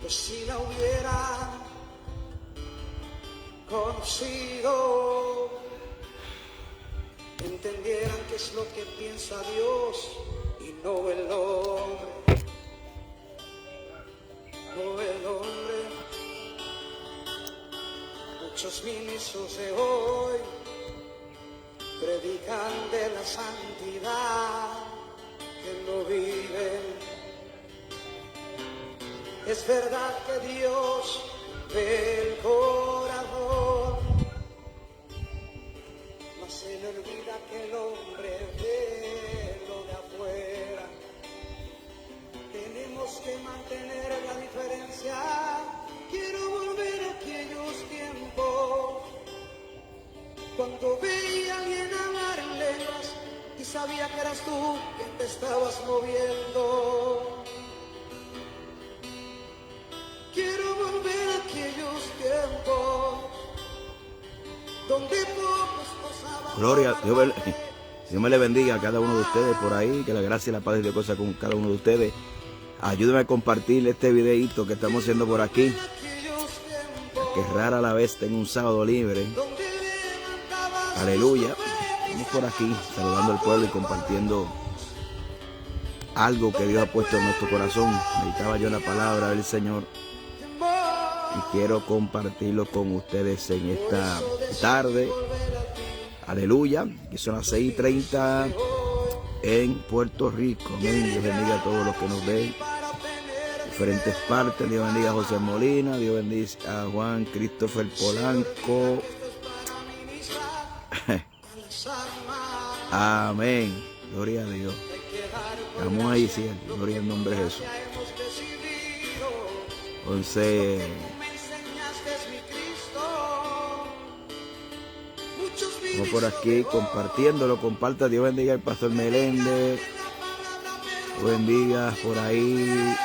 que si la hubiera conocido, entendieran qué es lo que piensa Dios y no el hombre, no el hombre. Muchos ministros de hoy predican de la santidad que no viven. Es verdad que Dios ve el corazón, mas se le olvida que el hombre ve lo de afuera. Tenemos que mantener la diferencia. Quiero volver a aquellos tiempos cuando veía a alguien hablar en lenguas y sabía que eras tú quien te estabas moviendo. Quiero volver a aquellos tiempos donde pocos gozaban. Gloria, Dios me le bendiga a cada uno de ustedes por ahí, que la gracia y la paz de Dios cosa con cada uno de ustedes. Ayúdenme a compartir este videito que estamos haciendo por aquí, que rara a la vez tengo un sábado libre. Aleluya. Estamos por aquí saludando al pueblo y compartiendo algo que Dios ha puesto en nuestro corazón. Meditaba yo la palabra del Señor y quiero compartirlo con ustedes en esta tarde. Aleluya. Que son las 6:30 en Puerto Rico. Amén. Dios bendiga a todos los que nos ven. Diferentes partes. Dios bendiga a José Molina. Dios bendiga a Juan Christopher Polanco. Amén. Gloria a Dios. Estamos ahí, sí. Gloria al nombre de Jesús. Entonces, vamos por aquí compartiéndolo. Comparta. Dios bendiga al pastor Meléndez. Dios bendiga por ahí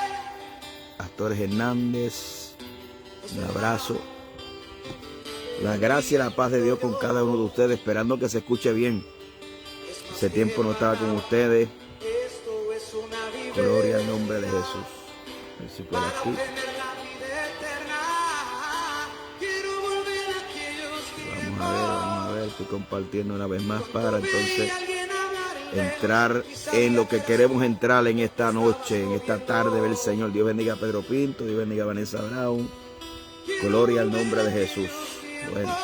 Pastor Hernández. Un abrazo. La gracia y la paz de Dios con cada uno de ustedes, esperando que se escuche bien. Hace tiempo no estaba con ustedes. Gloria al nombre de Jesús. A ver si por aquí. Vamos a ver, estoy compartiendo una vez más para entonces entrar en lo que queremos entrar en esta noche, en esta tarde del Señor. Dios bendiga a Pedro Pinto, Dios bendiga a Vanessa Brown. Gloria al nombre de Jesús. Bueno.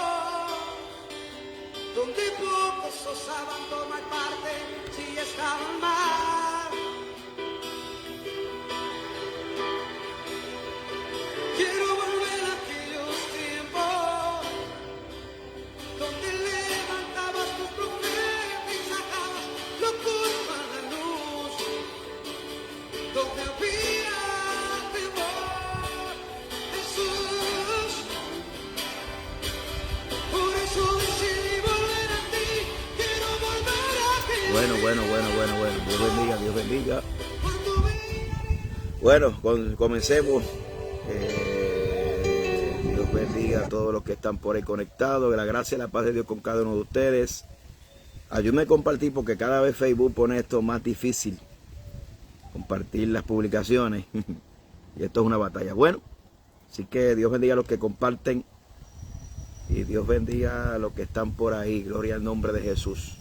Donde pocos osaban tomar parte si estaban mal. Quiero volver a aquellos tiempos donde levantabas tus profetas y sacabas locura a la luz, donde había temor, Jesús. Por eso decidí volver a ti. Quiero volver a ti. Bueno. Dios bendiga. Bueno, comencemos. Dios bendiga a todos los que están por ahí conectados. Que la gracia y la paz de Dios con cada uno de ustedes. Ayúdenme a compartir porque cada vez Facebook pone esto más difícil. Compartir las publicaciones. Y esto es una batalla. Bueno, así que Dios bendiga a los que comparten. Y Dios bendiga a los que están por ahí. Gloria al nombre de Jesús.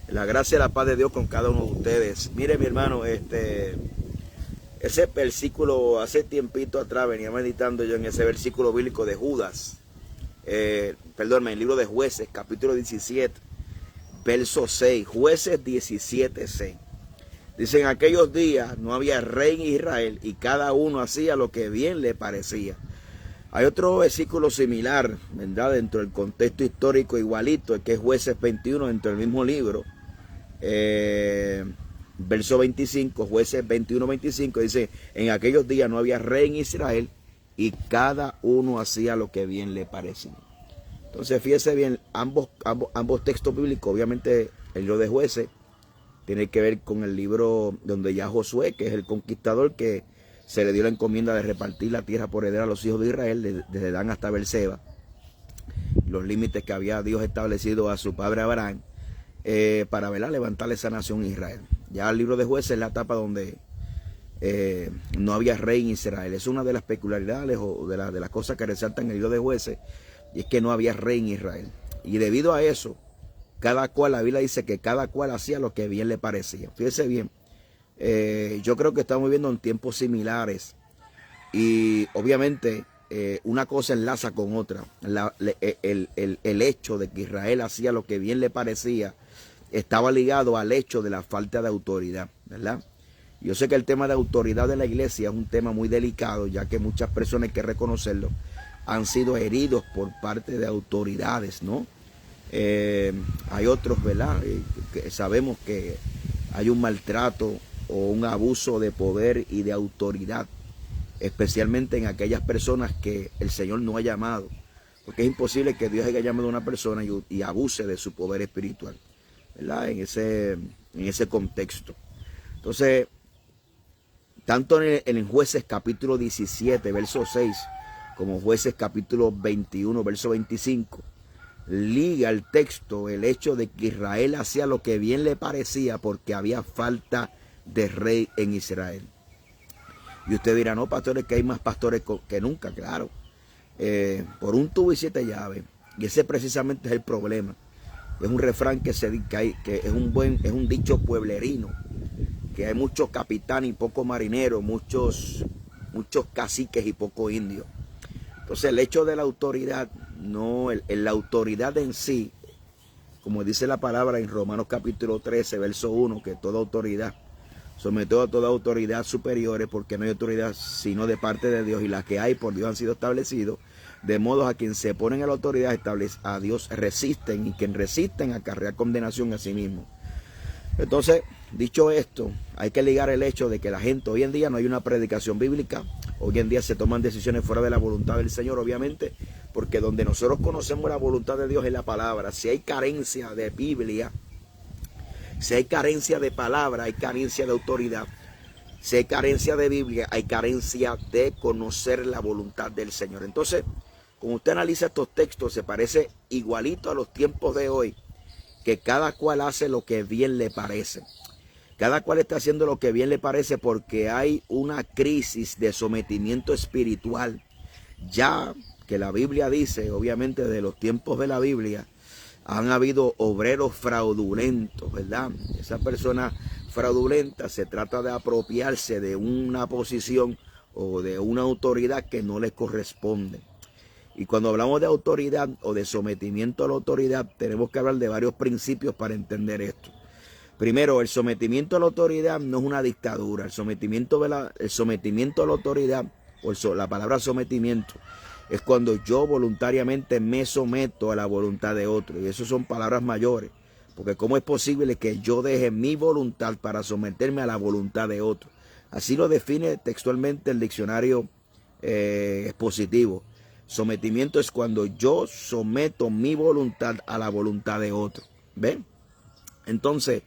La gracia y la paz de Dios con cada uno de ustedes. Mire, mi hermano, ese versículo, hace tiempito atrás venía meditando yo en ese versículo bíblico de Judas. Perdónme, el libro de Jueces, capítulo 17, verso 6. Jueces 17, 6. Dice, en aquellos días no había rey en Israel y cada uno hacía lo que bien le parecía. Hay otro versículo similar, ¿verdad? Dentro del contexto histórico igualito, que es Jueces 21, dentro del mismo libro. Verso 25, Jueces 21, 25, dice, en aquellos días no había rey en Israel y cada uno hacía lo que bien le parecía. Entonces, fíjese bien, ambos textos bíblicos, obviamente el libro de Jueces tiene que ver con el libro donde ya Josué, que es el conquistador, que se le dio la encomienda de repartir la tierra por heredad a los hijos de Israel, desde Dan hasta Beerseba, los límites que había Dios establecido a su padre Abraham, para levantar esa nación Israel. Ya el libro de Jueces es la etapa donde no había rey en Israel. Es una de las peculiaridades o de las cosas que resaltan en el libro de Jueces, y es que no había rey en Israel. Y debido a eso, cada cual, la Biblia dice que cada cual hacía lo que bien le parecía. Fíjese bien, yo creo que estamos viviendo en tiempos similares y obviamente una cosa enlaza con otra. El hecho de que Israel hacía lo que bien le parecía estaba ligado al hecho de la falta de autoridad, ¿verdad? Yo sé que el tema de autoridad de la iglesia es un tema muy delicado, ya que muchas personas, hay que reconocerlo, han sido heridos por parte de autoridades, ¿no? Hay otros, ¿verdad? Que sabemos que hay un maltrato o un abuso de poder y de autoridad, especialmente en aquellas personas que el Señor no ha llamado, porque es imposible que Dios haya llamado a una persona y abuse de su poder espiritual, ¿verdad? En ese contexto. Entonces, tanto en Jueces capítulo 17, verso 6, como Jueces capítulo 21, verso 25, liga el texto el hecho de que Israel hacía lo que bien le parecía porque había falta de rey en Israel. Y usted dirá, no, pastores, que hay más pastores que nunca, claro. Por un tubo y 7 llaves. Y ese precisamente es el problema. Es un refrán que es un dicho pueblerino, que hay muchos capitanes y pocos marineros, muchos caciques y pocos indios. Entonces el hecho de la autoridad, no, la autoridad en sí, como dice la palabra en Romanos capítulo 13, verso 1, que toda autoridad, sometió a toda autoridad superiores, porque no hay autoridad sino de parte de Dios, y las que hay por Dios han sido establecidos, de modo a quien se ponen a la autoridad a Dios resisten, y quien resisten acarrea condenación a sí mismo. Entonces, dicho esto, hay que ligar el hecho de que la gente hoy en día no hay una predicación bíblica. Hoy en día se toman decisiones fuera de la voluntad del Señor, obviamente, porque donde nosotros conocemos la voluntad de Dios es la palabra. Si hay carencia de Biblia, si hay carencia de palabra, hay carencia de autoridad. Si hay carencia de Biblia, hay carencia de conocer la voluntad del Señor. Entonces, como usted analiza estos textos, se parece igualito a los tiempos de hoy, que cada cual hace lo que bien le parece. Cada cual está haciendo lo que bien le parece porque hay una crisis de sometimiento espiritual. Ya que la Biblia dice, obviamente de los tiempos de la Biblia, han habido obreros fraudulentos, ¿verdad? Esa persona fraudulenta se trata de apropiarse de una posición o de una autoridad que no le corresponde. Y cuando hablamos de autoridad o de sometimiento a la autoridad, tenemos que hablar de varios principios para entender esto. Primero, el sometimiento a la autoridad no es una dictadura. El sometimiento a la autoridad, o la palabra sometimiento, es cuando yo voluntariamente me someto a la voluntad de otro. Y eso son palabras mayores. Porque ¿cómo es posible que yo deje mi voluntad para someterme a la voluntad de otro? Así lo define textualmente el diccionario expositivo. Sometimiento es cuando yo someto mi voluntad a la voluntad de otro. ¿Ven? Entonces,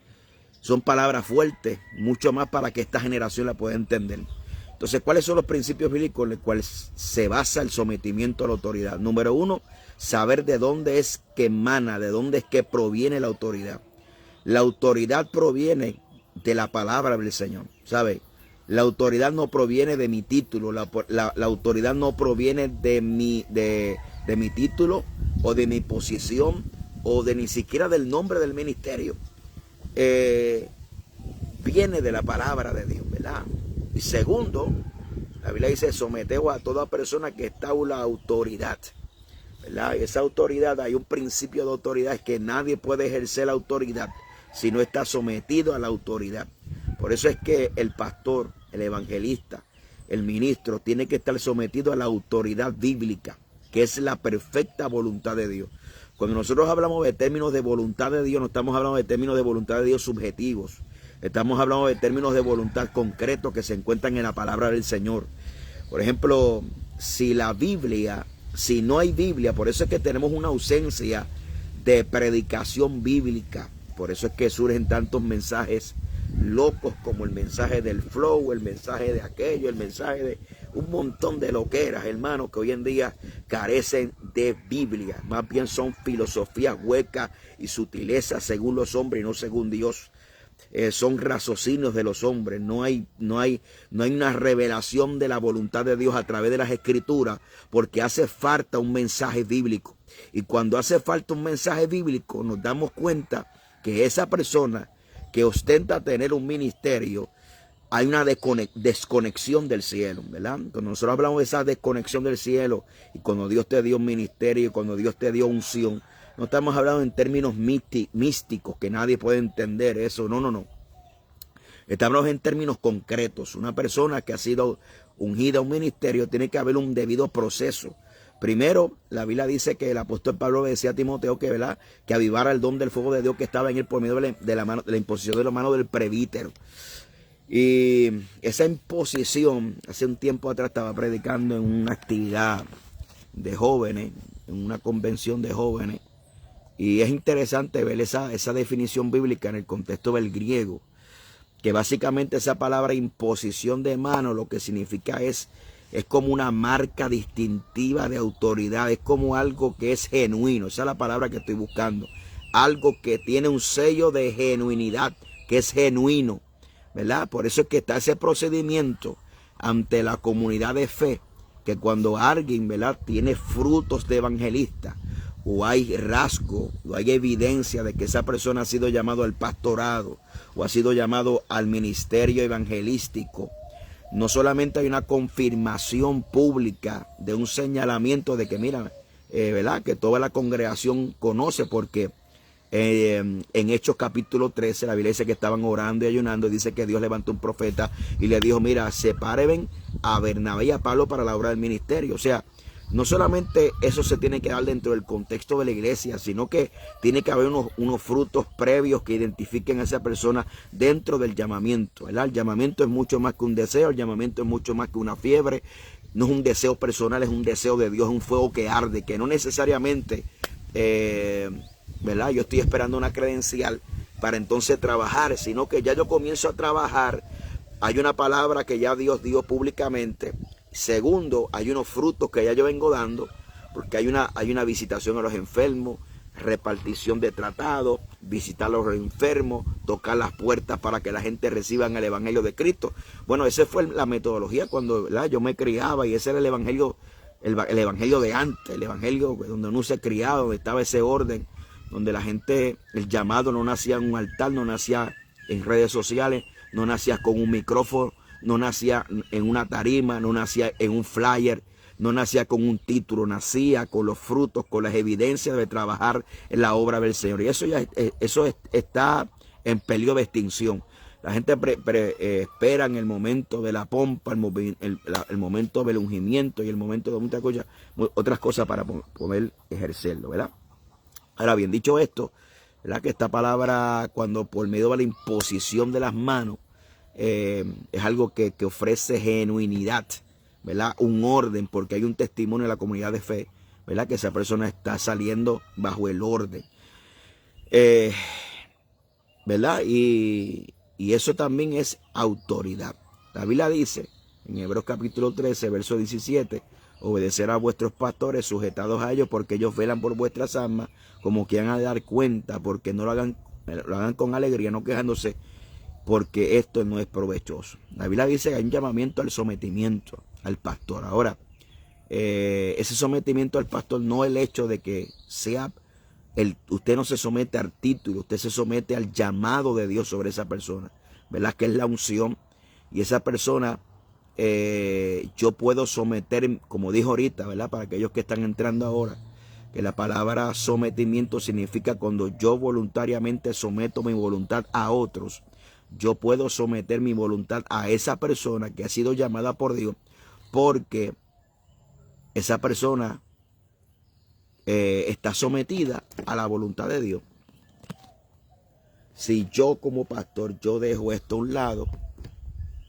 son palabras fuertes, mucho más para que esta generación la pueda entender. Entonces, ¿cuáles son los principios bíblicos en los cuales se basa el sometimiento a la autoridad? Número 1, saber de dónde es que emana, de dónde es que proviene la autoridad. La autoridad proviene de la palabra del Señor, ¿sabe? La autoridad no proviene de mi título, la autoridad no proviene de mi título o de mi posición o de ni siquiera del nombre del ministerio. Viene de la palabra de Dios, ¿verdad? Y segundo, la Biblia dice, someteos a toda persona que está en la autoridad, ¿verdad? Y esa autoridad, hay un principio de autoridad, es que nadie puede ejercer la autoridad si no está sometido a la autoridad. Por eso es que el pastor, el evangelista, el ministro, tiene que estar sometido a la autoridad bíblica, que es la perfecta voluntad de Dios. Cuando nosotros hablamos de términos de voluntad de Dios, no estamos hablando de términos de voluntad de Dios subjetivos. Estamos hablando de términos de voluntad concretos que se encuentran en la palabra del Señor. Por ejemplo, si no hay Biblia, por eso es que tenemos una ausencia de predicación bíblica. Por eso es que surgen tantos mensajes locos como el mensaje del flow, el mensaje de aquello, el mensaje de un montón de loqueras, hermanos, que hoy en día carecen de Biblia. Más bien son filosofías huecas y sutilezas según los hombres y no según Dios. son raciocinios de los hombres, no hay una revelación de la voluntad de Dios a través de las escrituras, porque hace falta un mensaje bíblico. Y cuando hace falta un mensaje bíblico, nos damos cuenta que esa persona que ostenta tener un ministerio, hay una desconexión del cielo, ¿verdad? Cuando nosotros hablamos de esa desconexión del cielo, y cuando Dios te dio un ministerio, y cuando Dios te dio unción, no estamos hablando en términos místicos, que nadie puede entender eso, no. Estamos en términos concretos. Una persona que ha sido ungida a un ministerio, tiene que haber un debido proceso. Primero, la Biblia dice que el apóstol Pablo decía a Timoteo que, ¿verdad?, que avivara el don del fuego de Dios que estaba en él por medio de la imposición de la mano del presbítero. Y esa imposición, hace un tiempo atrás estaba predicando en una actividad de jóvenes, en una convención de jóvenes, y es interesante ver esa definición bíblica en el contexto del griego, que básicamente esa palabra imposición de mano lo que significa es como una marca distintiva de autoridad, es como algo que es genuino, esa es la palabra que estoy buscando, algo que tiene un sello de genuinidad, que es genuino, ¿verdad? Por eso es que está ese procedimiento ante la comunidad de fe, que cuando alguien, ¿verdad?, tiene frutos de evangelista, o hay rasgo, o hay evidencia de que esa persona ha sido llamado al pastorado, o ha sido llamado al ministerio evangelístico, no solamente hay una confirmación pública de un señalamiento de que, mira, ¿verdad?, que toda la congregación conoce, porque en Hechos capítulo 13 la Biblia dice que estaban orando y ayunando, y dice que Dios levantó un profeta y le dijo, mira, separen a Bernabé y a Pablo para la obra del ministerio. O sea, no solamente eso se tiene que dar dentro del contexto de la iglesia, sino que tiene que haber unos frutos previos que identifiquen a esa persona dentro del llamamiento, ¿verdad? El llamamiento es mucho más que un deseo, el llamamiento es mucho más que una fiebre, no es un deseo personal, es un deseo de Dios, es un fuego que arde, que no necesariamente, ¿verdad?, yo estoy esperando una credencial para entonces trabajar, sino que ya yo comienzo a trabajar, hay una palabra que ya Dios dio públicamente. Segundo, hay unos frutos que ya yo vengo dando, porque hay una visitación a los enfermos, repartición de tratados, visitar a los enfermos, tocar las puertas para que la gente reciba el evangelio de Cristo. Bueno, esa fue la metodología cuando, ¿verdad?, yo me criaba, y ese era el evangelio de antes, el evangelio donde uno se criaba, donde estaba ese orden, donde la gente, el llamado no nacía en un altar, no nacía en redes sociales, no nacía con un micrófono, no nacía en una tarima, no nacía en un flyer, no nacía con un título, nacía con los frutos, con las evidencias de trabajar en la obra del Señor. Y eso está en peligro de extinción. La gente espera en el momento de la pompa, el momento del ungimiento y el momento de muchas cosas, otras cosas para poder ejercerlo, ¿verdad? Ahora bien, dicho esto, ¿verdad?, que esta palabra, cuando por medio de la imposición de las manos, es algo que ofrece genuinidad, ¿verdad?, un orden, porque hay un testimonio en la comunidad de fe, ¿verdad?, que esa persona está saliendo bajo el orden, ¿verdad? Y eso también es autoridad. La Biblia dice en Hebreos capítulo 13, verso 17, obedecer a vuestros pastores, sujetados a ellos, porque ellos velan por vuestras almas, como que van a dar cuenta, porque no lo hagan con alegría, no quejándose, porque esto no es provechoso. La Biblia dice que hay un llamamiento al sometimiento al pastor. Ahora, ese sometimiento al pastor no es el hecho de que sea usted no se somete al título, usted se somete al llamado de Dios sobre esa persona, ¿verdad?, que es la unción. Y esa persona, yo puedo someter, como dijo ahorita, ¿verdad?, para aquellos que están entrando ahora, que la palabra sometimiento significa cuando yo voluntariamente someto mi voluntad a otros. Yo puedo someter mi voluntad a esa persona que ha sido llamada por Dios, porque esa persona está sometida a la voluntad de Dios. Si yo como pastor, yo dejo esto a un lado,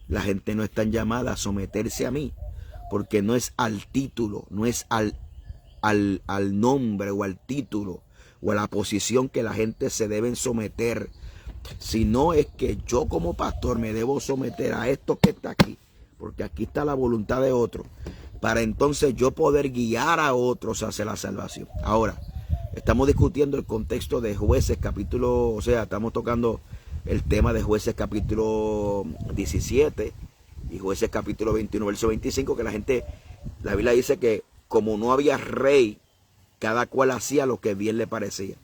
la gente no está llamada a someterse a mí, porque no es al título, no es al nombre o al título o a la posición que la gente se deben someter, sino es que yo como pastor me debo someter a esto que está aquí, porque aquí está la voluntad de otro, para entonces yo poder guiar a otros hacia la salvación. Ahora, estamos discutiendo el contexto de Jueces capítulo, o sea, estamos tocando el tema de Jueces capítulo 17 y Jueces capítulo 21, verso 25, que la Biblia dice que como no había rey, cada cual hacía lo que bien le parecía.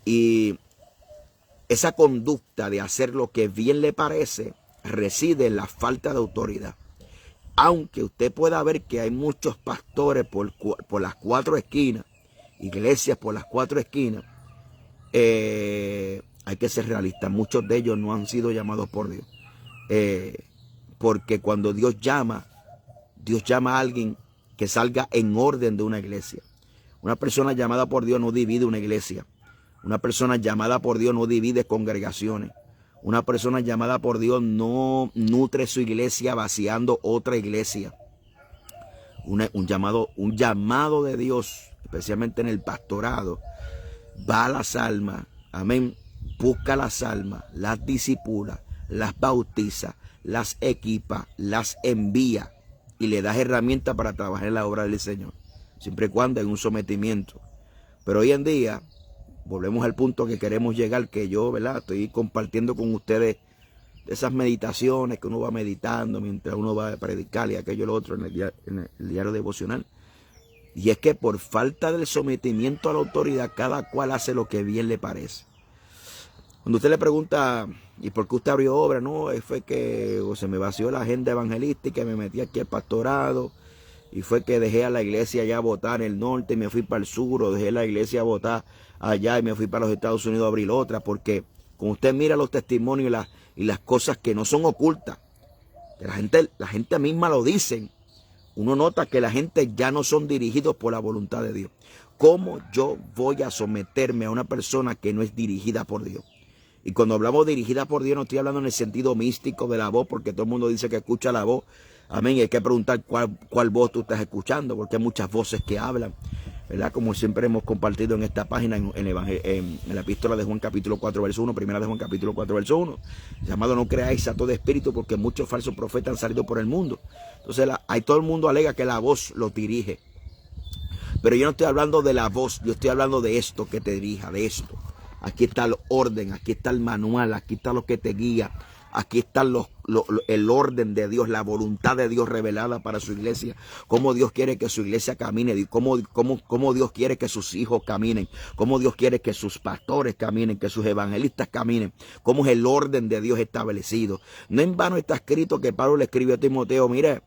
Y esa conducta de hacer lo que bien le parece reside en la falta de autoridad. Aunque usted pueda ver que hay muchos pastores por las cuatro esquinas, iglesias por las cuatro esquinas, hay que ser realista. Muchos de ellos no han sido llamados por Dios. Porque cuando Dios llama a alguien que salga en orden de una iglesia. Una persona llamada por Dios no divide una iglesia. Una persona llamada por Dios no divide congregaciones. Una persona llamada por Dios no nutre su iglesia vaciando otra iglesia. Un llamado de Dios, especialmente en el pastorado, va a las almas, amén, busca las almas, las disipula, las bautiza, las equipa, las envía y le das herramientas para trabajar en la obra del Señor, siempre y cuando hay un sometimiento. Pero hoy en día, volvemos al punto que queremos llegar, que yo, ¿verdad?, estoy compartiendo con ustedes de esas meditaciones que uno va meditando mientras uno va a predicar y aquello y lo otro en el diario devocional. Y es que por falta del sometimiento a la autoridad, cada cual hace lo que bien le parece. Cuando usted le pregunta, ¿y por qué usted abrió obra? No, fue que se me vació la agenda evangelística, me metí aquí al pastorado, y fue que dejé a la iglesia allá a votar en el norte y me fui para el sur, o dejé la iglesia a votar allá y me fui para los Estados Unidos a abrir otra, porque cuando usted mira los testimonios y las cosas que no son ocultas, que la gente misma lo dicen, uno nota que la gente ya no son dirigidos por la voluntad de Dios. ¿Cómo yo voy a someterme a una persona que no es dirigida por Dios? Y cuando hablamos dirigida por Dios, no estoy hablando en el sentido místico de la voz, porque todo el mundo dice que escucha la voz. Amén. Y hay que preguntar cuál voz tú estás escuchando, porque hay muchas voces que hablan, ¿verdad? Como siempre hemos compartido en esta página, en la epístola de Juan capítulo 4, verso 1, primera de Juan capítulo 4, verso 1, llamado no creáis a todo espíritu, porque muchos falsos profetas han salido por el mundo. Entonces, todo el mundo alega que la voz lo dirige. Pero yo no estoy hablando de la voz, yo estoy hablando de esto que te dirija, de esto. Aquí está el orden, aquí está el manual, aquí está lo que te guía, aquí está el orden de Dios, la voluntad de Dios revelada para su iglesia, cómo Dios quiere que su iglesia camine, cómo Dios quiere que sus hijos caminen, cómo Dios quiere que sus pastores caminen, que sus evangelistas caminen, cómo es el orden de Dios establecido. No en vano está escrito que Pablo le escribió a Timoteo, mire,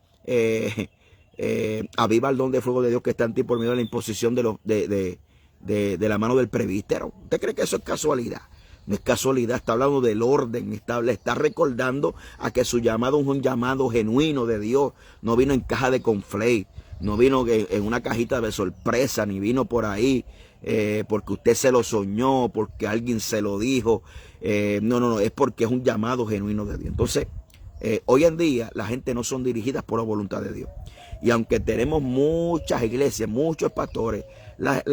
aviva el don de fuego de Dios que está en ti por medio de la imposición de la mano del presbítero. ¿Usted cree que eso es casualidad? No es casualidad, está hablando del orden, le está recordando a que su llamado es un llamado genuino de Dios. No vino en caja de conflate, no vino en una cajita de sorpresa, ni vino por ahí porque usted se lo soñó, porque alguien se lo dijo. No, es porque es un llamado genuino de Dios. Entonces, hoy en día la gente no son dirigidas por la voluntad de Dios. Y aunque tenemos muchas iglesias, muchos pastores, la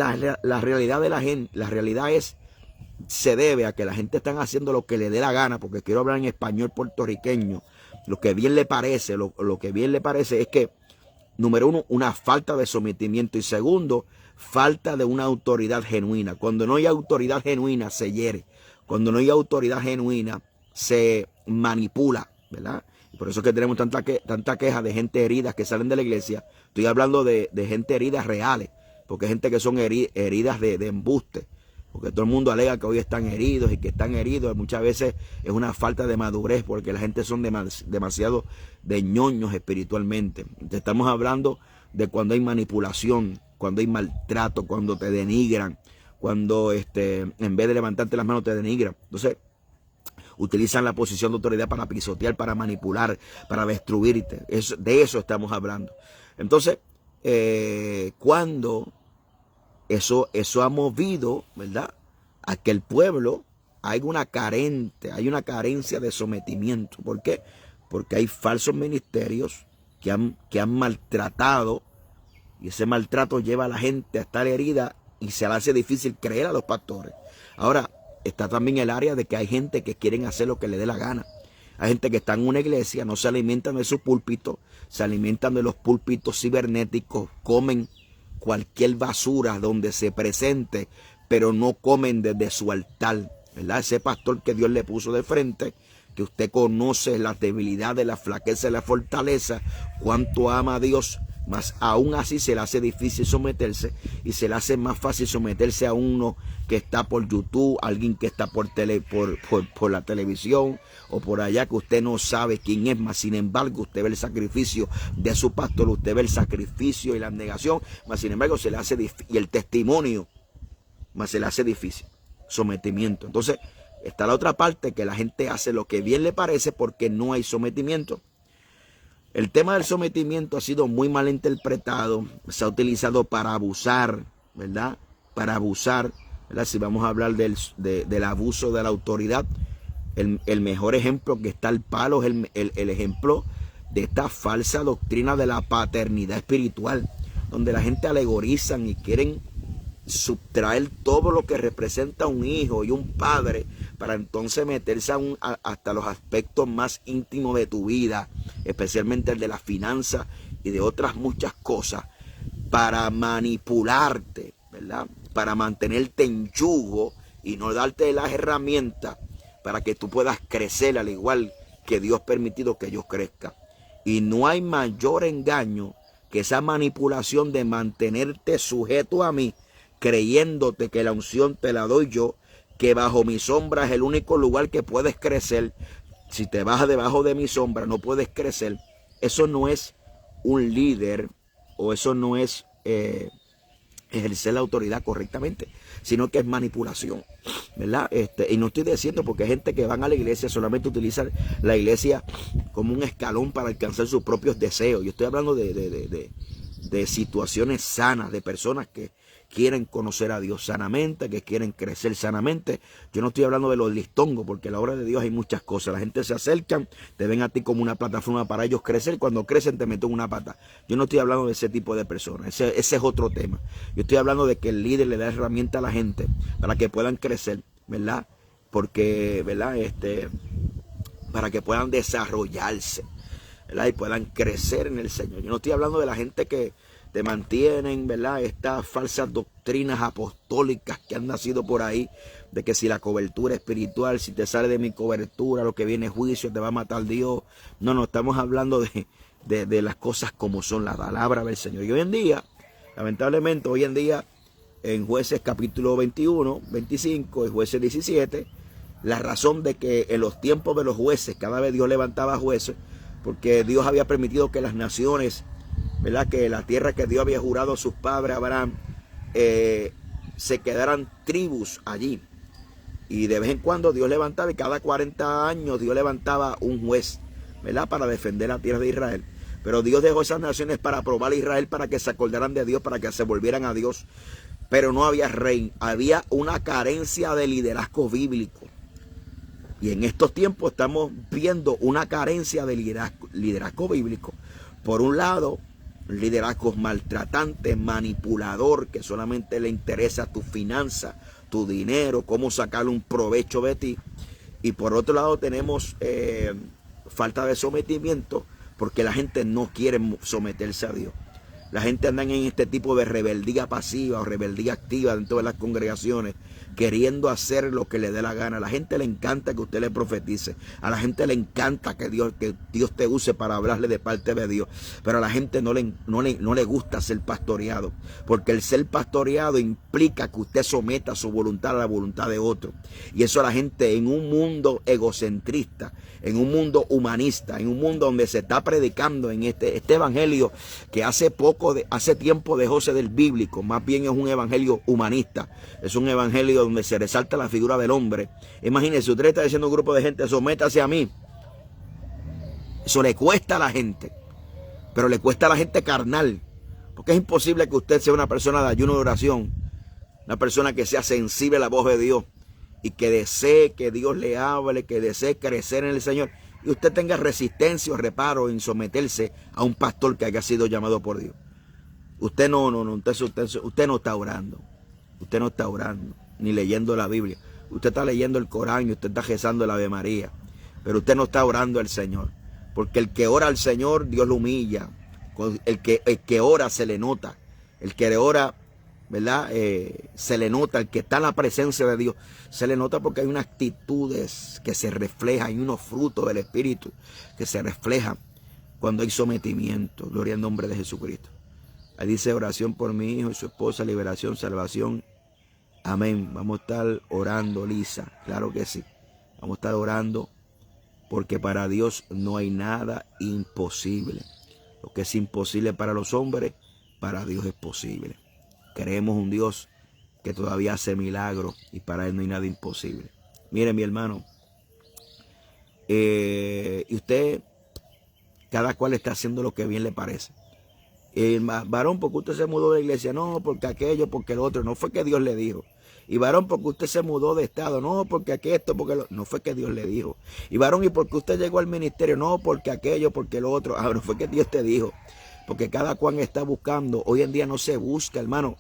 realidad de la gente, la realidad se debe a que la gente está haciendo lo que le dé la gana, porque quiero hablar en español puertorriqueño, lo que bien le parece, lo que bien le parece es que, número uno, una falta de sometimiento, y segundo, falta de una autoridad genuina. Cuando no hay autoridad genuina se hiere, cuando no hay autoridad genuina se manipula, ¿verdad? Y por eso es que tenemos tanta queja de gente herida que salen de la iglesia. Estoy hablando de gente heridas reales, porque hay gente que son heridas de embuste. Porque todo el mundo alega que hoy están heridos y que están heridos. Muchas veces es una falta de madurez porque la gente son demasiado de ñoños espiritualmente. Estamos hablando de cuando hay manipulación, cuando hay maltrato, cuando te denigran, cuando en vez de levantarte las manos te denigran. Entonces, utilizan la posición de autoridad para pisotear, para manipular, para destruirte. De eso estamos hablando. Entonces, cuando eso ha movido, ¿verdad?, a que el pueblo hay una carencia de sometimiento. ¿Por qué? Porque hay falsos ministerios que han maltratado, y ese maltrato lleva a la gente a estar herida y se le hace difícil creer a los pastores. Ahora, está también el área de que hay gente que quieren hacer lo que le dé la gana. Hay gente que está en una iglesia, no se alimentan de su púlpito, se alimentan de los púlpitos cibernéticos, comen cualquier basura donde se presente, pero no comen desde su altar. ¿verdad? Ese pastor que Dios le puso de frente, que usted conoce las debilidades, la flaqueza y la fortaleza, cuánto ama a Dios, mas aún así se le hace difícil someterse y se le hace más fácil someterse a uno que está por YouTube, alguien que está por la televisión o por allá, que usted no sabe quién es, mas sin embargo usted ve el sacrificio de su pastor, usted ve el sacrificio y la abnegación, mas sin embargo se le hace difícil, y el testimonio, mas se le hace difícil, sometimiento. Entonces está la otra parte, que la gente hace lo que bien le parece porque no hay sometimiento. El tema del sometimiento ha sido muy mal interpretado, se ha utilizado para abusar, ¿verdad? Para abusar, ¿verdad? Si vamos a hablar del abuso de la autoridad, el mejor ejemplo que está al palo es el ejemplo de esta falsa doctrina de la paternidad espiritual, donde la gente alegorizan y quieren subtraer todo lo que representa un hijo y un padre para entonces meterse hasta los aspectos más íntimos de tu vida, especialmente el de las finanzas y de otras muchas cosas, para manipularte, ¿verdad? Para mantenerte en yugo y no darte las herramientas para que tú puedas crecer al igual que Dios ha permitido que yo crezca. Y no hay mayor engaño que esa manipulación de mantenerte sujeto a mí, creyéndote que la unción te la doy yo, que bajo mi sombra es el único lugar que puedes crecer. Si te vas debajo de mi sombra no puedes crecer. Eso no es un líder, o eso no es ejercer la autoridad correctamente, sino que es manipulación, ¿verdad? Y no estoy diciendo, porque hay gente que van a la iglesia solamente utilizan la iglesia como un escalón para alcanzar sus propios deseos. Yo estoy hablando de situaciones sanas, de personas que quieren conocer a Dios sanamente, que quieren crecer sanamente. Yo no estoy hablando de los listongos, porque en la obra de Dios hay muchas cosas. La gente se acercan, te ven a ti como una plataforma para ellos crecer. Cuando crecen te meten una pata. Yo no estoy hablando de ese tipo de personas. Ese es otro tema. Yo estoy hablando de que el líder le da herramienta a la gente para que puedan crecer, ¿verdad? Porque, ¿verdad? Para que puedan desarrollarse, ¿verdad? Y puedan crecer en el Señor. Yo no estoy hablando de la gente que te mantienen, ¿verdad? Estas falsas doctrinas apostólicas que han nacido por ahí, de que si la cobertura espiritual, si te sale de mi cobertura, lo que viene es juicio, te va a matar Dios. No, estamos hablando de las cosas como son, la palabra del Señor. Y hoy en día, lamentablemente, en Jueces capítulo 21, 25 y Jueces 17, la razón de que en los tiempos de los jueces, cada vez Dios levantaba jueces, porque Dios había permitido que las naciones, ¿verdad? Que la tierra que Dios había jurado a sus padres, Abraham, se quedaran tribus allí. Y de vez en cuando Dios levantaba, y cada 40 años Dios levantaba un juez, ¿verdad? Para defender la tierra de Israel. Pero Dios dejó esas naciones para probar a Israel, para que se acordaran de Dios, para que se volvieran a Dios. Pero no había rey, había una carencia de liderazgo bíblico. Y en estos tiempos estamos viendo una carencia de liderazgo bíblico. Por un lado, liderazgo maltratante, manipulador, que solamente le interesa tu finanza, tu dinero, cómo sacarle un provecho de ti. Y por otro lado tenemos falta de sometimiento, porque la gente no quiere someterse a Dios. La gente anda en este tipo de rebeldía pasiva o rebeldía activa dentro de las congregaciones, queriendo hacer lo que le dé la gana. A la gente le encanta que usted le profetice. A la gente le encanta que Dios te use para hablarle de parte de Dios. Pero a la gente no le gusta ser pastoreado. Porque el ser pastoreado implica que usted someta su voluntad a la voluntad de otro. Y eso a la gente, en un mundo egocentrista, en un mundo humanista, en un mundo donde se está predicando en este evangelio que hace tiempo dejó de ser del bíblico, más bien es un evangelio humanista, es un evangelio donde se resalta la figura del hombre. Imagínese, usted está diciendo a un grupo de gente, sométase a mí. Eso le cuesta a la gente, pero le cuesta a la gente carnal, porque es imposible que usted sea una persona de ayuno de oración, una persona que sea sensible a la voz de Dios y que desee que Dios le hable, que desee crecer en el Señor, y usted tenga resistencia o reparo en someterse a un pastor que haya sido llamado por Dios. Usted no está orando. Usted no está orando, ni leyendo la Biblia. Usted está leyendo el Corán y usted está rezando la Ave María. Pero usted no está orando al Señor. Porque el que ora al Señor, Dios lo humilla. El que ora se le nota. El que ora ¿verdad? Se le nota, el que está en la presencia de Dios, se le nota porque hay unas actitudes que se reflejan, hay unos frutos del Espíritu que se reflejan cuando hay sometimiento. Gloria al nombre de Jesucristo. Ahí dice oración por mi hijo y su esposa, liberación, salvación. Amén. Vamos a estar orando, Lisa. Claro que sí. Vamos a estar orando porque para Dios no hay nada imposible. Lo que es imposible para los hombres, para Dios es posible. Creemos un Dios que todavía hace milagros y para Él no hay nada imposible. Mire, mi hermano, y usted, cada cual está haciendo lo que bien le parece. Varón, porque usted se mudó de la iglesia, no, porque aquello, porque lo otro, no fue que Dios le dijo. Y varón, porque usted se mudó de estado, no, porque aquello, porque no fue que Dios le dijo. Y varón, y porque usted llegó al ministerio, no, porque aquello, porque lo otro, no fue que Dios te dijo. Porque cada cual está buscando, hoy en día no se busca, hermano.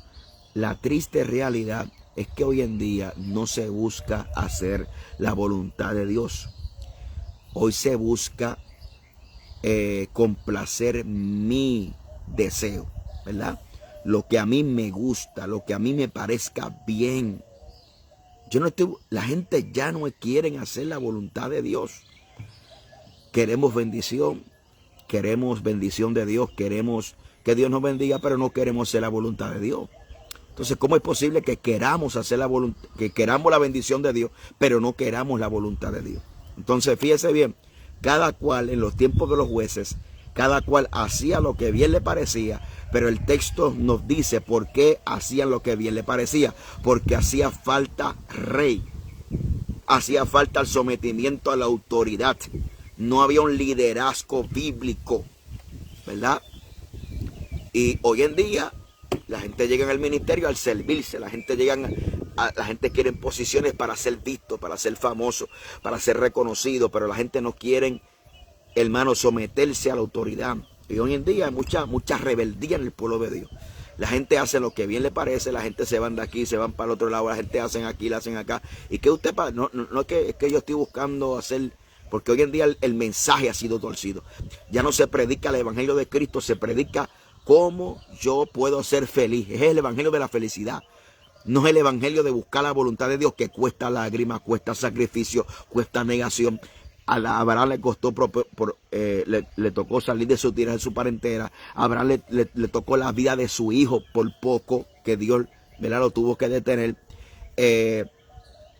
La triste realidad es que hoy en día no se busca hacer la voluntad de Dios. Hoy se busca complacer mi deseo, ¿verdad? Lo que a mí me gusta, lo que a mí me parezca bien. La gente ya no quiere hacer la voluntad de Dios. Queremos bendición de Dios, queremos que Dios nos bendiga, pero no queremos hacer la voluntad de Dios. Entonces, ¿cómo es posible que queramos hacer que queramos la bendición de Dios, pero no queramos la voluntad de Dios? Entonces, fíjese bien, cada cual en los tiempos de los jueces, cada cual hacía lo que bien le parecía, pero el texto nos dice por qué hacían lo que bien le parecía. Porque hacía falta rey, hacía falta el sometimiento a la autoridad. No había un liderazgo bíblico, ¿verdad? Y hoy en día la gente llega al ministerio al servirse, la gente quiere posiciones para ser visto, para ser famoso, para ser reconocido, pero la gente no quiere, hermano, someterse a la autoridad. Y hoy en día hay mucha rebeldía en el pueblo de Dios. La gente hace lo que bien le parece, la gente se van de aquí, se van para el otro lado, la gente hacen aquí, la hacen acá. Y que usted, no es que yo estoy buscando hacer, porque hoy en día el mensaje ha sido torcido. Ya no se predica el evangelio de Cristo, se predica cómo yo puedo ser feliz. Es el evangelio de la felicidad. No es el evangelio de buscar la voluntad de Dios, que cuesta lágrimas, cuesta sacrificio, cuesta negación. A Abraham le costó, le tocó salir de su tierra, de su parentela. A Abraham le tocó la vida de su hijo por poco, que Dios, ¿verdad?, lo tuvo que detener.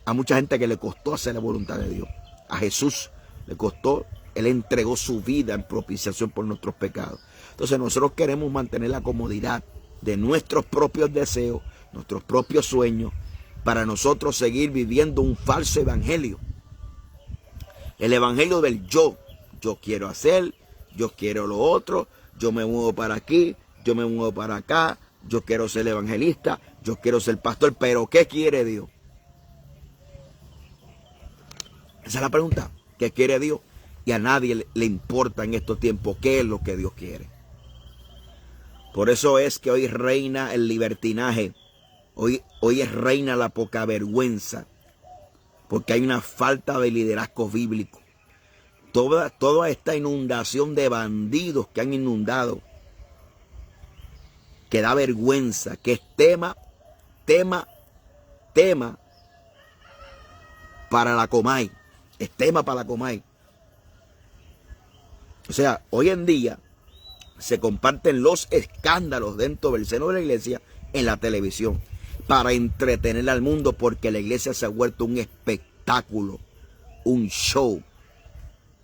A mucha gente que le costó hacer la voluntad de Dios. A Jesús le costó, Él entregó su vida en propiciación por nuestros pecados. Entonces nosotros queremos mantener la comodidad de nuestros propios deseos, nuestros propios sueños, para nosotros seguir viviendo un falso evangelio. El evangelio del yo. Yo quiero hacer, yo quiero lo otro, yo me muevo para aquí, yo me muevo para acá, yo quiero ser evangelista, yo quiero ser pastor, pero ¿qué quiere Dios? Esa es la pregunta. ¿Qué quiere Dios? Y a nadie le importa en estos tiempos qué es lo que Dios quiere. Por eso es que hoy reina el libertinaje. Hoy reina la poca vergüenza. Porque hay una falta de liderazgo bíblico. Toda esta inundación de bandidos que han inundado, que da vergüenza, que es tema para la Comay. Es tema para la Comay. O sea, hoy en día se comparten los escándalos dentro del seno de la iglesia en la televisión para entretener al mundo, porque la iglesia se ha vuelto un espectáculo, un show,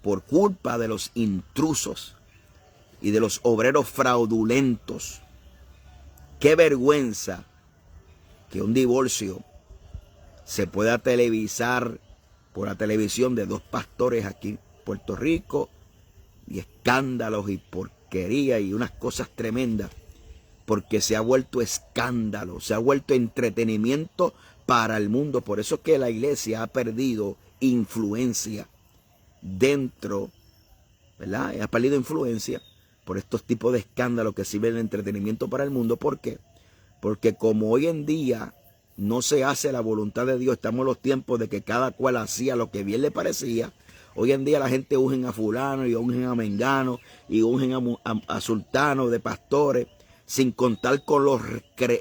por culpa de los intrusos y de los obreros fraudulentos. Qué vergüenza que un divorcio se pueda televisar por la televisión de dos pastores aquí en Puerto Rico, y escándalos y porquería y unas cosas tremendas, porque se ha vuelto escándalo, se ha vuelto entretenimiento para el mundo. Por eso es que la iglesia ha perdido influencia dentro, ¿verdad? Ha perdido influencia por estos tipos de escándalos que sirven de entretenimiento para el mundo. ¿Por qué? Porque como hoy en día no se hace la voluntad de Dios, estamos en los tiempos de que cada cual hacía lo que bien le parecía. Hoy en día la gente ungen a fulano y ungen a mengano y ungen a sultanos de pastores. sin contar con los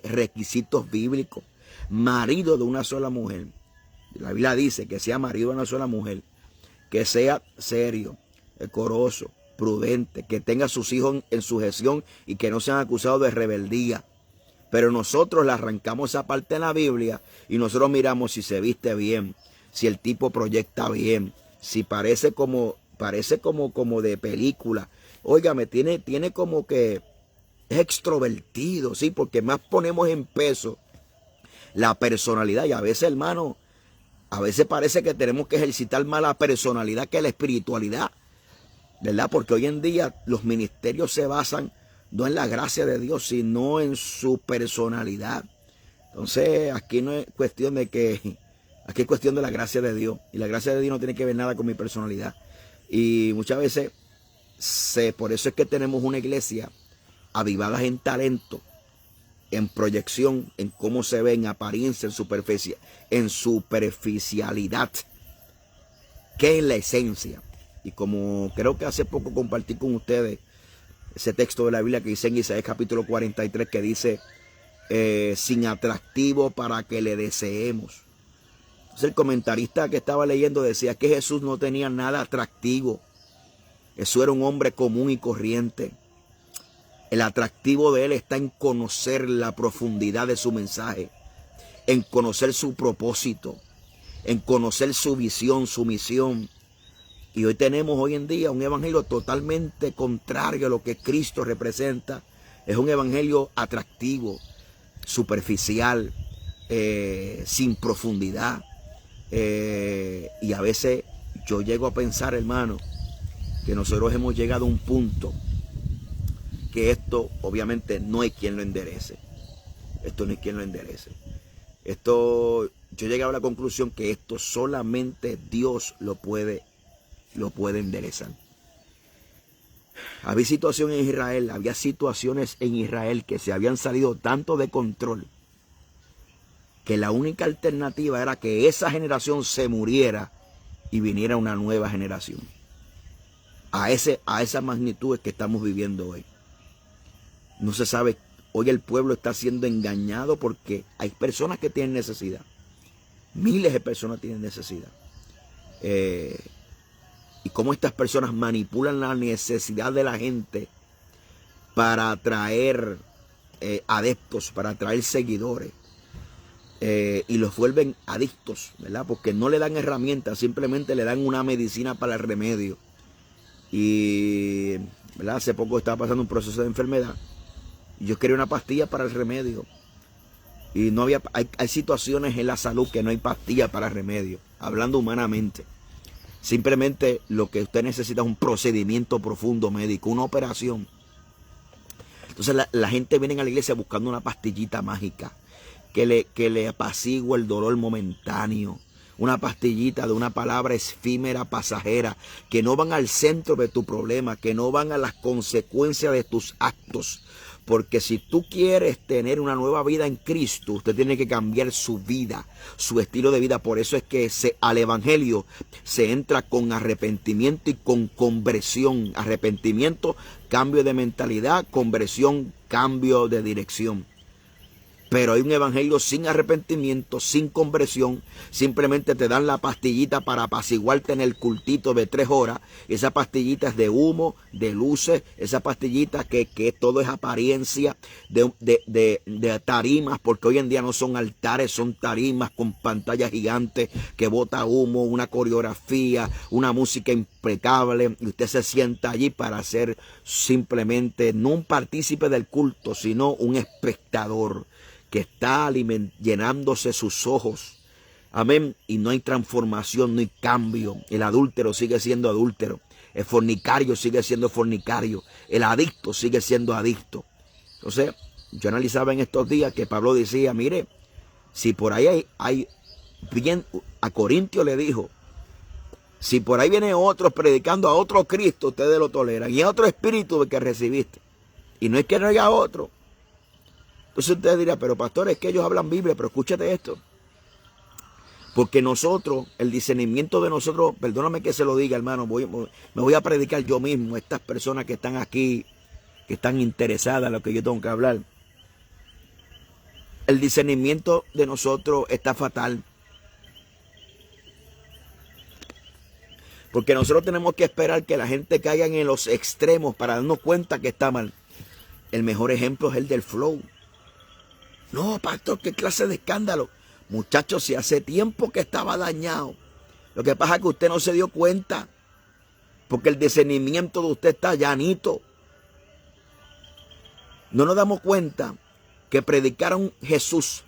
requisitos bíblicos. Marido de una sola mujer. La Biblia dice que sea marido de una sola mujer, que sea serio, decoroso, prudente, que tenga a sus hijos en sujeción y que no sean acusados de rebeldía. Pero nosotros le arrancamos esa parte en la Biblia y nosotros miramos si se viste bien, si el tipo proyecta bien, si parece como de película. Óigame, tiene como que es extrovertido, sí, porque más ponemos en peso la personalidad. Y a veces, hermano, a veces parece que tenemos que ejercitar más la personalidad que la espiritualidad, ¿verdad? Porque hoy en día los ministerios se basan no en la gracia de Dios, sino en su personalidad. Entonces, aquí no es cuestión de que, aquí es cuestión de la gracia de Dios. Y la gracia de Dios no tiene que ver nada con mi personalidad. Y muchas veces, por eso es que tenemos una iglesia avivada en talento, en proyección, en cómo se ve, en apariencia, en superficialidad, que es la esencia. Y como creo que hace poco compartí con ustedes ese texto de la Biblia que dice en Isaías capítulo 43, que dice, sin atractivo para que le deseemos. Entonces el comentarista que estaba leyendo decía que Jesús no tenía nada atractivo. Jesús era un hombre común y corriente. El atractivo de él está en conocer la profundidad de su mensaje, en conocer su propósito, en conocer su visión, su misión. Y hoy tenemos hoy en día un evangelio totalmente contrario a lo que Cristo representa. Es un evangelio atractivo, superficial, sin profundidad. Y a veces yo llego a pensar, hermano, que nosotros hemos llegado a un punto que esto obviamente no hay quien lo enderece. Esto no hay quien lo enderece. Yo llegué a la conclusión que esto solamente Dios lo puede enderezar. Había situaciones en Israel que se habían salido tanto de control que la única alternativa era que esa generación se muriera y viniera una nueva generación. A esa magnitud es que estamos viviendo hoy. No se sabe, hoy el pueblo está siendo engañado porque hay personas que tienen necesidad. Miles de personas tienen necesidad. Y cómo estas personas manipulan la necesidad de la gente para atraer adeptos, para atraer seguidores. Y los vuelven adictos, ¿verdad? Porque no le dan herramientas, simplemente le dan una medicina para el remedio. Y, ¿verdad? Hace poco estaba pasando un proceso de enfermedad. Y yo quería una pastilla para el remedio. Y no había, hay situaciones en la salud que no hay pastilla para el remedio, hablando humanamente. Simplemente lo que usted necesita es un procedimiento profundo médico, una operación. Entonces la gente viene a la iglesia buscando una pastillita mágica que le apacigua el dolor momentáneo. Una pastillita de una palabra efímera, pasajera, que no van al centro de tu problema, que no van a las consecuencias de tus actos. Porque si tú quieres tener una nueva vida en Cristo, usted tiene que cambiar su vida, su estilo de vida. Por eso es que al evangelio se entra con arrepentimiento y con conversión. Arrepentimiento, cambio de mentalidad; conversión, cambio de dirección. Pero hay un evangelio sin arrepentimiento, sin conversión. Simplemente te dan la pastillita para apaciguarte en el cultito de 3 horas. Esa pastillita es de humo, de luces. Esa pastillita que todo es apariencia de tarimas. Porque hoy en día no son altares, son tarimas con pantallas gigantes que bota humo, una coreografía, una música impecable. Y usted se sienta allí para ser simplemente no un partícipe del culto, sino un espectador que está llenándose sus ojos. Amén. Y no hay transformación, no hay cambio. El adúltero sigue siendo adúltero. El fornicario sigue siendo fornicario. El adicto sigue siendo adicto. Entonces, yo analizaba en estos días que Pablo decía, mire, si por ahí hay bien, a Corintio le dijo, si por ahí viene otro predicando a otro Cristo, ustedes lo toleran. Y a otro espíritu que recibiste. Y no es que no haya otro. Entonces usted dirá, pero pastor, es que ellos hablan Biblia, pero escúchate esto. Porque nosotros, el discernimiento de nosotros, perdóname que se lo diga, hermano, me voy a predicar yo mismo, estas personas que están aquí, que están interesadas en lo que yo tengo que hablar. El discernimiento de nosotros está fatal. Porque nosotros tenemos que esperar que la gente caiga en los extremos para darnos cuenta que está mal. El mejor ejemplo es el del flow. No, pastor, qué clase de escándalo. Muchachos, si hace tiempo que estaba dañado. Lo que pasa es que usted no se dio cuenta. Porque el discernimiento de usted está llanito. No nos damos cuenta que predicar a un Jesús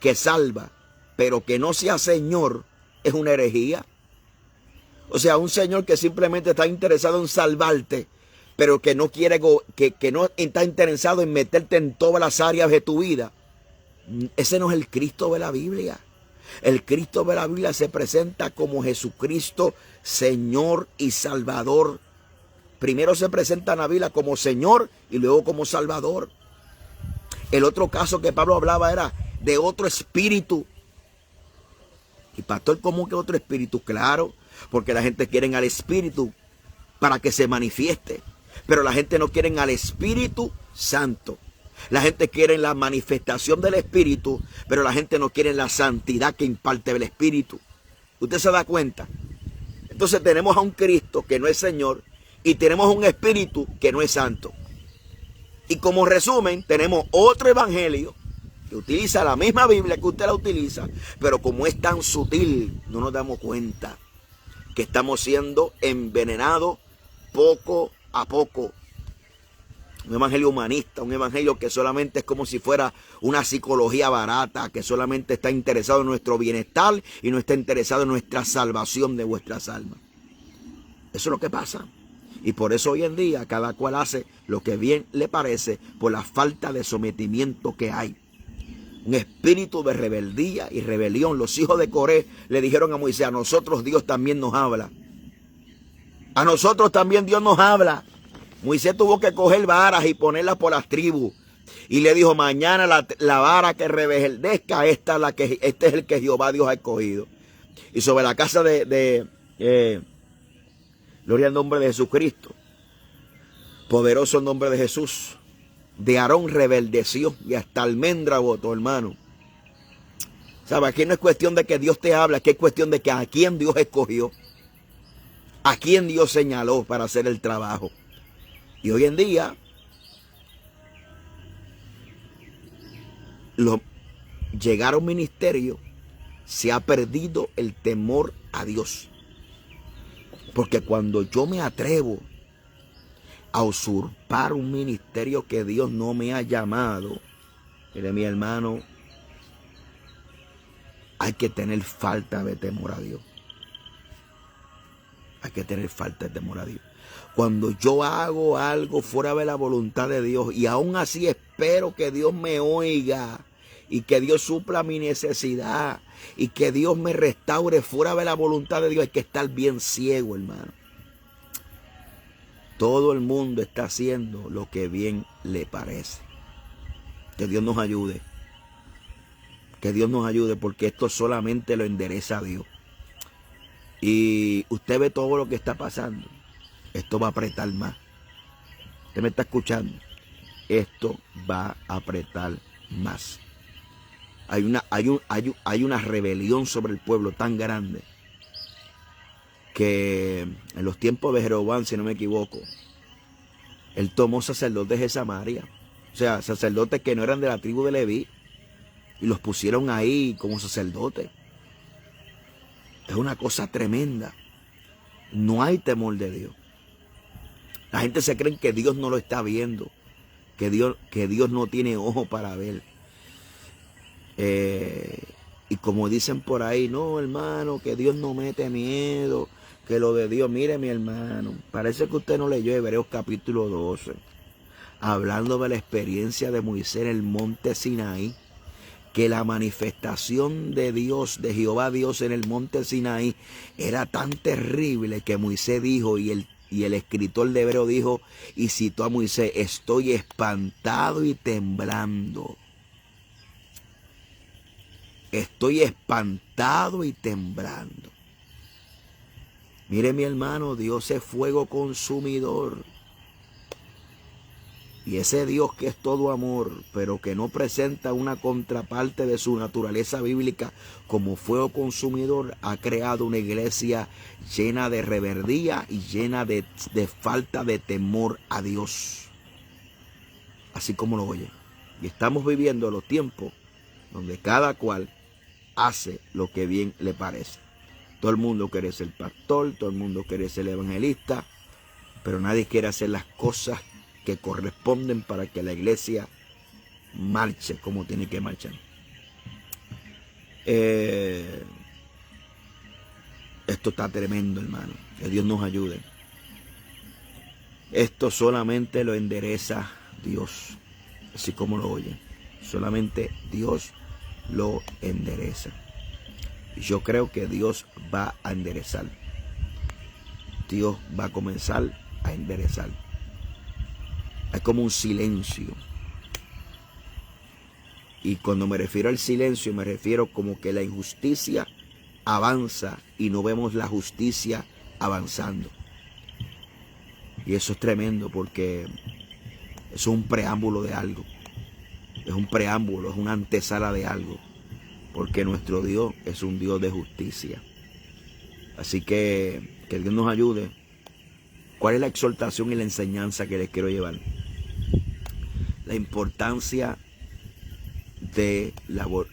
que salva, pero que no sea Señor, es una herejía. O sea, un Señor que simplemente está interesado en salvarte, pero que no quiere, que no está interesado en meterte en todas las áreas de tu vida. Ese no es el Cristo de la Biblia. El Cristo de la Biblia se presenta como Jesucristo, Señor y Salvador. Primero se presenta en la Biblia como Señor y luego como Salvador. El otro caso que Pablo hablaba era de otro espíritu. Y pastor, ¿cómo que otro espíritu? Claro, porque la gente quiere al espíritu para que se manifieste. Pero la gente no quiere al Espíritu Santo. La gente quiere la manifestación del Espíritu, pero la gente no quiere la santidad que imparte el Espíritu. ¿Usted se da cuenta? Entonces tenemos a un Cristo que no es Señor y tenemos un Espíritu que no es santo. Y como resumen, tenemos otro evangelio que utiliza la misma Biblia que usted la utiliza, pero como es tan sutil, no nos damos cuenta que estamos siendo envenenados poco a poco. Un evangelio humanista, un evangelio que solamente es como si fuera una psicología barata, que solamente está interesado en nuestro bienestar y no está interesado en nuestra salvación de vuestras almas. Eso es lo que pasa. Y por eso hoy en día cada cual hace lo que bien le parece por la falta de sometimiento que hay. Un espíritu de rebeldía y rebelión. Los hijos de Coré le dijeron a Moisés: a nosotros Dios también nos habla. A nosotros también Dios nos habla. Moisés tuvo que coger varas y ponerlas por las tribus. Y le dijo: mañana la vara que rebeldezca, este es el que Jehová Dios ha escogido. Y sobre la casa gloria al nombre de Jesucristo. Poderoso el nombre de Jesús. De Aarón rebeldeció y hasta almendra botó, hermano. ¿Sabe? Aquí no es cuestión de que Dios te habla, aquí es cuestión de que a quién Dios escogió. A quién Dios señaló para hacer el trabajo. Y hoy en día, llegar a un ministerio, se ha perdido el temor a Dios. Porque cuando yo me atrevo a usurpar un ministerio que Dios no me ha llamado, mire mi hermano, hay que tener falta de temor a Dios. Hay que tener falta de temor a Dios. Cuando yo hago algo fuera de la voluntad de Dios y aún así espero que Dios me oiga y que Dios supla mi necesidad y que Dios me restaure fuera de la voluntad de Dios, hay que estar bien ciego, hermano. Todo el mundo está haciendo lo que bien le parece. Que Dios nos ayude. Que Dios nos ayude, porque esto solamente lo endereza a Dios. Y usted ve todo lo que está pasando. Esto va a apretar más. ¿Usted me está escuchando? Esto va a apretar más. Hay una rebelión sobre el pueblo tan grande que en los tiempos de Jeroboam, si no me equivoco, él tomó sacerdotes de Samaria, o sea, sacerdotes que no eran de la tribu de Leví, y los pusieron ahí como sacerdotes. Es una cosa tremenda. No hay temor de Dios. La gente se cree que Dios no lo está viendo, que Dios no tiene ojo para ver. Y como dicen por ahí, no, hermano, que Dios no mete miedo, que lo de Dios, mire mi hermano, parece que usted no leyó Hebreos capítulo 12, hablando de la experiencia de Moisés en el monte Sinaí, que la manifestación de Dios, de Jehová Dios en el monte Sinaí, era tan terrible que Moisés dijo, y el escritor de Hebreo dijo, y citó a Moisés: estoy espantado y temblando. Estoy espantado y temblando. Mire mi hermano, Dios es fuego consumidor. Y ese Dios que es todo amor, pero que no presenta una contraparte de su naturaleza bíblica como fuego consumidor, ha creado una iglesia llena de reverdía y llena de falta de temor a Dios. Así como lo oye. Y estamos viviendo los tiempos donde cada cual hace lo que bien le parece. Todo el mundo quiere ser pastor, todo el mundo quiere ser evangelista, pero nadie quiere hacer las cosas que corresponden para que la iglesia marche como tiene que marchar. Esto está tremendo, hermano. Que Dios nos ayude. Esto solamente lo endereza Dios, así como lo oyen. Solamente Dios lo endereza. Y yo creo que Dios va a enderezar. Dios va a comenzar a enderezar. Hay como un silencio. Y cuando me refiero al silencio, me refiero como que la injusticia avanza y no vemos la justicia avanzando. Y eso es tremendo porque es un preámbulo de algo. Es un preámbulo, es una antesala de algo. Porque nuestro Dios es un Dios de justicia. Así que Dios nos ayude. ¿Cuál es la exhortación y la enseñanza que les quiero llevar? La importancia de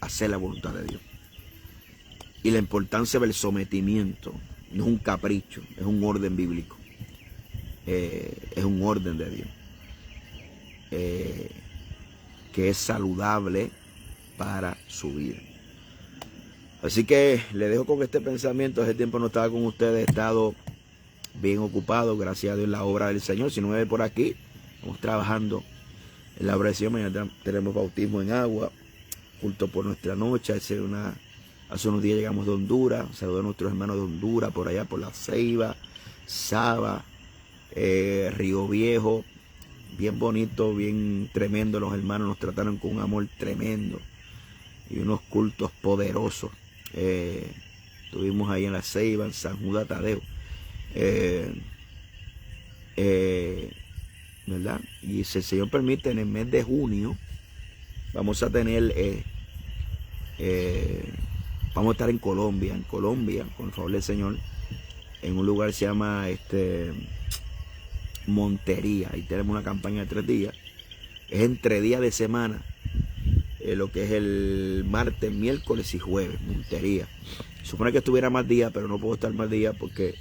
hacer la voluntad de Dios. Y la importancia del sometimiento. No es un capricho, es un orden bíblico. Es un orden de Dios. Que es saludable para su vida. Así que le dejo con este pensamiento. Hace tiempo no estaba con ustedes, he estado bien ocupado, gracias a Dios, en la obra del Señor. Si no me ve por aquí, estamos trabajando en la obra del Señor. Mañana tenemos bautismo en agua, culto por nuestra noche. Hace unos días llegamos de Honduras. Saludo a nuestros hermanos de Honduras, por allá por La Ceiba, Saba, Río Viejo. Bien bonito, bien tremendo. Los hermanos nos trataron con un amor tremendo y unos cultos poderosos. Estuvimos ahí en La Ceiba, en San Judas Tadeo, ¿verdad? Y si el Señor permite, en el mes de junio vamos a tener vamos a estar en Colombia, con el favor del Señor, en un lugar que se llama Montería. Ahí tenemos una campaña de 3 días. Es entre días de semana, lo que es el martes, miércoles y jueves. Montería. Supone que estuviera más días, pero no puedo estar más días porque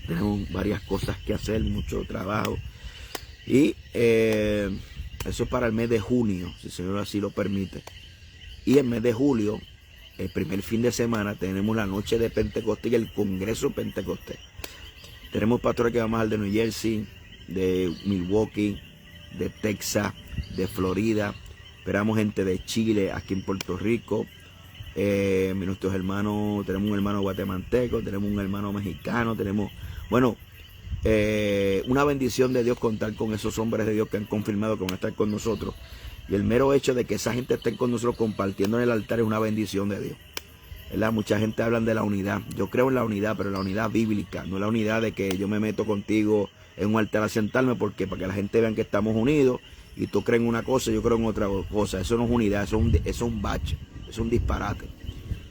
tenemos varias cosas que hacer, mucho trabajo. Y eso es para el mes de junio, si el Señor así lo permite. Y el mes de julio, el primer fin de semana, tenemos la noche de Pentecostés y el Congreso Pentecostés. Tenemos pastores que van más al de New Jersey, de Milwaukee, de Texas, de Florida. Esperamos gente de Chile, aquí en Puerto Rico. Nuestros hermanos, tenemos un hermano guatemalteco, tenemos un hermano mexicano, tenemos, bueno, una bendición de Dios contar con esos hombres de Dios que han confirmado que van a estar con nosotros. Y el mero hecho de que esa gente esté con nosotros compartiendo en el altar es una bendición de Dios, ¿verdad? Mucha gente habla de la unidad. Yo creo en la unidad, pero la unidad bíblica, no la unidad de que yo me meto contigo en un altar a sentarme porque para que la gente vean que estamos unidos y tú crees en una cosa y yo creo en otra cosa. Eso no es unidad, eso es un bache, es un disparate.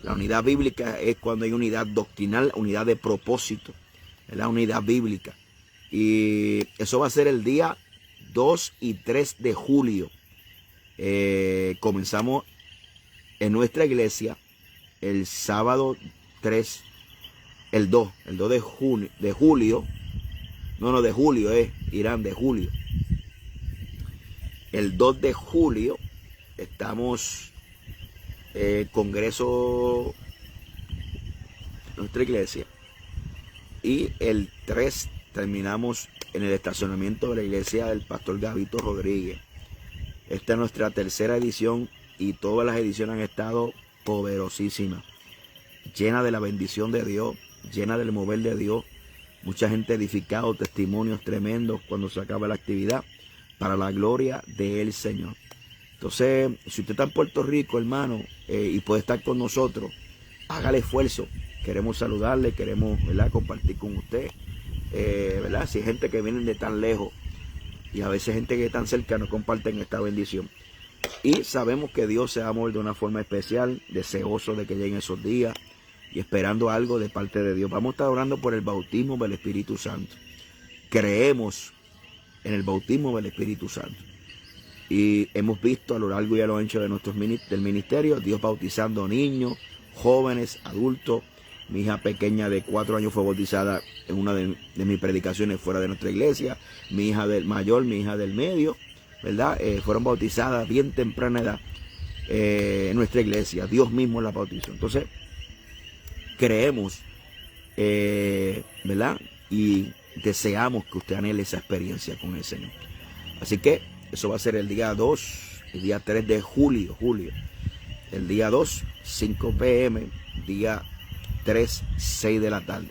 La unidad bíblica es cuando hay unidad doctrinal, unidad de propósito, es la unidad bíblica. Y eso va a ser el día 2 y 3 de julio. Comenzamos en nuestra iglesia el sábado 3, el 2 de julio, de julio, Irán, de julio. El 2 de julio estamos congreso en nuestra iglesia y el 3 terminamos en el estacionamiento de la iglesia del pastor Gabito Rodríguez. Esta es nuestra tercera edición y todas las ediciones han estado poderosísimas, llena de la bendición de Dios, llena del mover de Dios. Mucha gente edificado, testimonios tremendos cuando se acaba la actividad, para la gloria del Señor. Entonces, si usted está en Puerto Rico, hermano, y puede estar con nosotros, hágale esfuerzo. Queremos saludarle, queremos, ¿verdad?, compartir con usted, ¿verdad? Si hay gente que viene de tan lejos, Y a veces gente que está tan cerca no comparten esta bendición. Y sabemos que Dios se va a mover de una forma especial, deseoso de que lleguen esos días y esperando algo de parte de Dios. Vamos a estar orando por el bautismo del Espíritu Santo. Creemos en el bautismo del Espíritu Santo. Y hemos visto a lo largo y a lo ancho de del ministerio, Dios bautizando niños, jóvenes, adultos. Mi hija pequeña de 4 años fue bautizada en una de mis predicaciones fuera de nuestra iglesia. Mi hija del mayor, mi hija del medio, ¿verdad? Fueron bautizadas bien temprana edad en nuestra iglesia. Dios mismo la bautizó. Entonces, creemos, ¿verdad? Y deseamos que usted anhele esa experiencia con el Señor. Así que eso va a ser el día 2, el día 3 de julio. El día 2, 5 p.m., día 3, 6 de la tarde.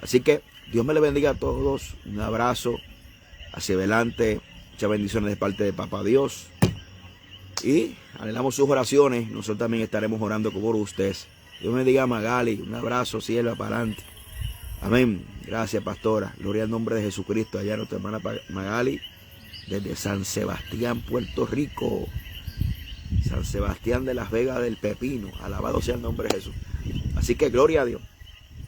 Así que Dios me le bendiga a todos. Un abrazo hacia adelante. Muchas bendiciones de parte de Papá Dios. Y anhelamos sus oraciones. Nosotros también estaremos orando por ustedes. Dios me bendiga a Magali. Un abrazo, sierva, para adelante. Amén. Gracias, pastora. Gloria al nombre de Jesucristo. Allá nuestra hermana Magali, desde San Sebastián, Puerto Rico. San Sebastián de las Vegas del Pepino. Alabado sea el nombre de Jesús. Así que gloria a Dios.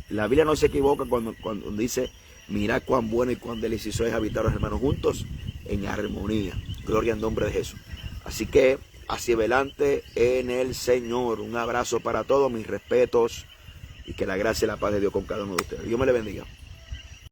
La Biblia no se equivoca cuando dice: mirad cuán bueno y cuán delicioso es habitar los hermanos juntos en armonía. Gloria al nombre de Jesús. Así que hacia adelante en el Señor. Un abrazo para todos, mis respetos, y que la gracia y la paz de Dios con cada uno de ustedes. Dios me le bendiga.